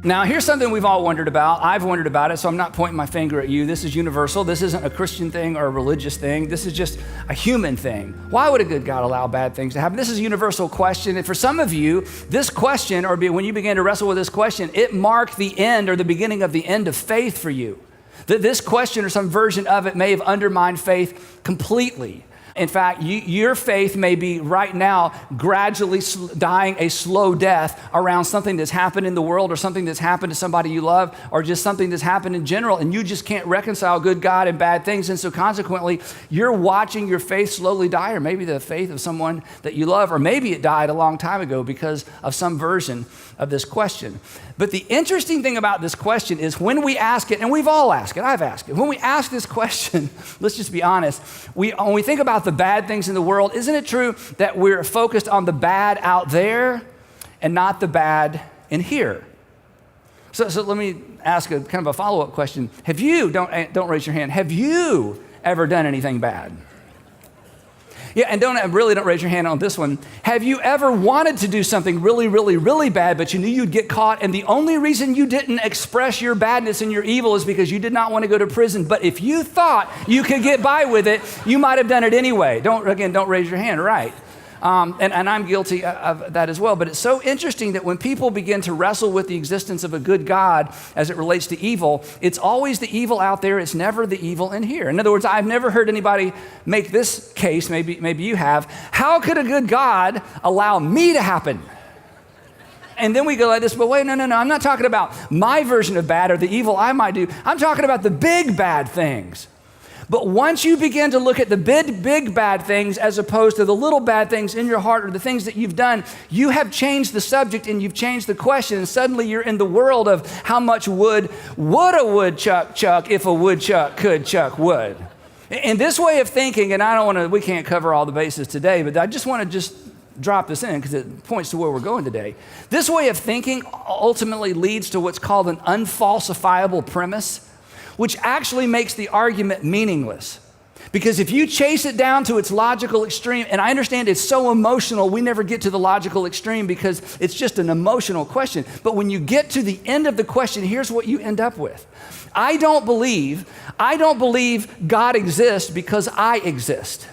Now, here's something we've all wondered about. I've wondered about it, so I'm not pointing my finger at you. This is universal. This isn't a Christian thing or a religious thing. This is just a human thing. Why would a good God allow bad things to happen? This is a universal question. And for some of you, this question, or when you began to wrestle with this question, it marked the end or the beginning of the end of faith for you. That this question or some version of it may have undermined faith completely. In fact, your faith may be right now gradually dying a slow death around something that's happened in the world or something that's happened to somebody you love or just something that's happened in general, and you just can't reconcile good God and bad things. And so consequently, you're watching your faith slowly die, or maybe the faith of someone that you love, or maybe it died a long time ago because of some version of this question. But the interesting thing about this question is when we ask it, and we've all asked it, I've asked it, when we ask this question, let's just be honest, when we think about the bad things in the world, isn't it true that we're focused on the bad out there and not the bad in here? So let me ask a kind of a follow-up question. Have you, don't raise your hand, have you ever done anything bad? Yeah, and don't raise your hand on this one. Have you ever wanted to do something really, really, really bad, but you knew you'd get caught, and the only reason you didn't express your badness and your evil is because you did not want to go to prison, but if you thought you could get by with it, you might have done it anyway. Don't raise your hand, right? And I'm guilty of that as well. But it's so interesting that when people begin to wrestle with the existence of a good God as it relates to evil, it's always the evil out there. It's never the evil in here. In other words, I've never heard anybody make this case, maybe you have. How could a good God allow me to happen? And then we go like this, but wait, no, I'm not talking about my version of bad or the evil I might do. I'm talking about the big bad things. But once you begin to look at the big bad things as opposed to the little bad things in your heart or the things that you've done, you have changed the subject and you've changed the question, and suddenly you're in the world of how much wood would a woodchuck chuck if a woodchuck could chuck wood. And this way of thinking, and we can't cover all the bases today, but I just want to drop this in because it points to where we're going today. This way of thinking ultimately leads to what's called an unfalsifiable premise, which actually makes the argument meaningless. Because if you chase it down to its logical extreme, and I understand it's so emotional, we never get to the logical extreme because it's just an emotional question. But when you get to the end of the question, here's what you end up with. I don't believe God exists because I exist.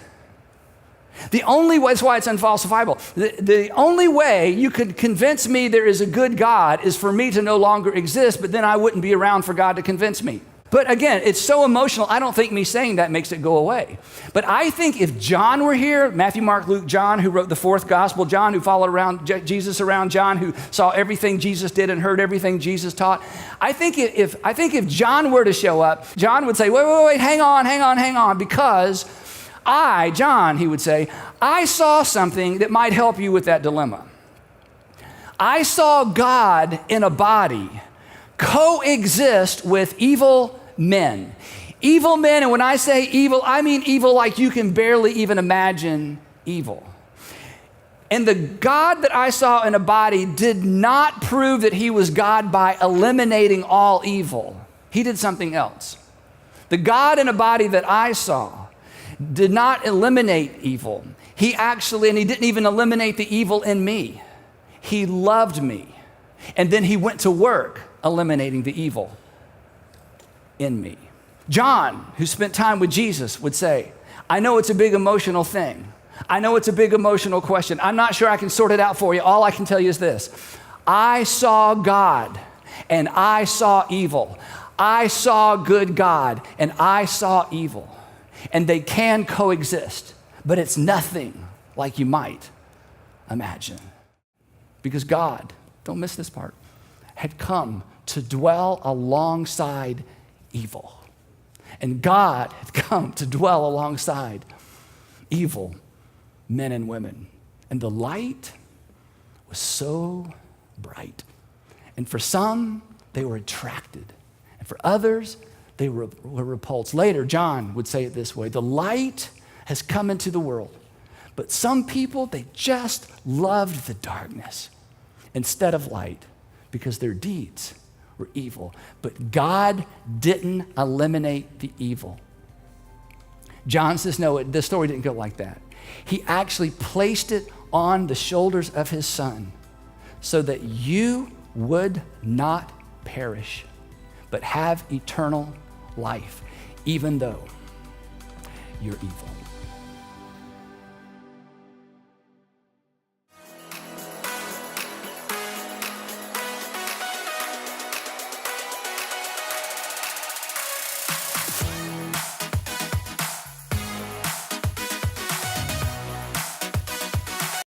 That's why it's unfalsifiable. The only way you could convince me there is a good God is for me to no longer exist, but then I wouldn't be around for God to convince me. But again, it's so emotional, I don't think me saying that makes it go away. But I think if John were here, Matthew, Mark, Luke, John, who wrote the fourth gospel, John, who followed around Jesus around, John, who saw everything Jesus did and heard everything Jesus taught, I think if John were to show up, John would say, wait, hang on, because John, he would say, I saw something that might help you with that dilemma. I saw God in a body coexist with evil men. Evil men, and when I say evil, I mean evil like you can barely even imagine evil. And the God that I saw in a body did not prove that he was God by eliminating all evil. He did something else. The God in a body that I saw did not eliminate evil. He didn't even eliminate the evil in me. He loved me. And then he went to work eliminating the evil in me. John, who spent time with Jesus, would say, I know it's a big emotional thing. I know it's a big emotional question. I'm not sure I can sort it out for you. All I can tell you is this. I saw God and I saw evil. I saw good God and I saw evil. And they can coexist, but it's nothing like you might imagine. Because God, don't miss this part, had come to dwell alongside evil. And God had come to dwell alongside evil men and women. And the light was so bright. And for some, they were attracted. And for others, they were repulsed. Later, John would say it this way, the light has come into the world, but some people, they just loved the darkness instead of light because their deeds were evil. But God didn't eliminate the evil. John says, no, the story didn't go like that. He actually placed it on the shoulders of his son so that you would not perish, but have eternal life, even though you're evil.